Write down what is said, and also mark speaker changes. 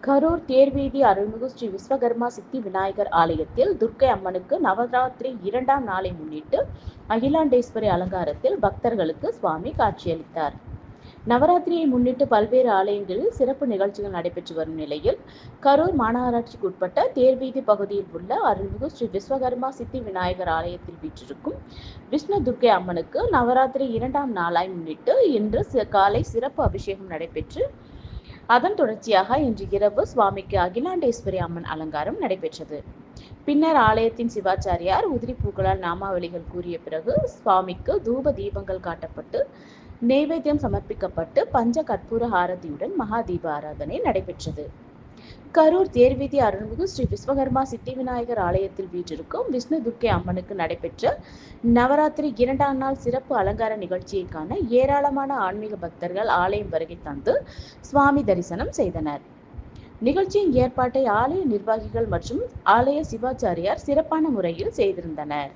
Speaker 1: கரூர் தேர்வீதி அருள்மிகு ஸ்ரீ விஸ்வகர்மா சித்தி விநாயகர் ஆலயத்தில் துர்க்கை அம்மனுக்கு நவராத்திரி 2ஆம் நாளை முன்னிட்டு அகிலாண்டேஸ்வரி அலங்காரத்தில் பக்தர்களுக்கு சுவாமி காட்சியளித்தார். நவராத்திரியை முன்னிட்டு பல்வேறு ஆலயங்களில் சிறப்பு நிகழ்ச்சிகள் நடைபெற்று வரும் நிலையில், கரூர் மாநகராட்சிக்கு உட்பட்ட தேர்வீதி பகுதியில் உள்ள அருள்மிகு ஸ்ரீ விஸ்வகர்மா சித்தி விநாயகர் ஆலயத்தில் வீற்றிருக்கும் விஷ்ணு துர்க்கை அம்மனுக்கு நவராத்திரி 2ஆம் நாளாய் முன்னிட்டு இன்று காலை சிறப்பு அபிஷேகம் நடைபெற்று, அதன் தொடர்ச்சியாக இன்று இரவு சுவாமிக்கு அகிலாண்டேஸ்வரி அம்மன் அலங்காரம் நடைபெற்றது. பின்னர் ஆலயத்தின் சிவாச்சாரியார் உதிரி பூக்களால் நாமாவளிகள் கூறிய பிறகு சுவாமிக்கு தூப தீபங்கள் காட்டப்பட்டு நெய்வேத்தியம் சமர்ப்பிக்கப்பட்டு பஞ்ச கற்பூர ஆரத்தியுடன் மகா தீப ஆராதனை நடைபெற்றது. கரூர் தேர்வீதி அருள்மிகு ஸ்ரீ விஸ்வகர்மா சித்தி விநாயகர் ஆலயத்தில் வீற்றிருக்கும் விஷ்ணு துர்க்கை அம்மனுக்கு நடைபெற்ற நவராத்திரி 2ஆம் நாள் சிறப்பு அலங்கார நிகழ்ச்சியை காண ஏராளமான ஆன்மீக பக்தர்கள் ஆலயம் வருகை தந்து சுவாமி தரிசனம் செய்தனர். நிகழ்ச்சியின் ஏற்பாட்டை ஆலய நிர்வாகிகள் மற்றும் ஆலய சிவாச்சாரியார் சிறப்பான முறையில் செய்திருந்தனர்.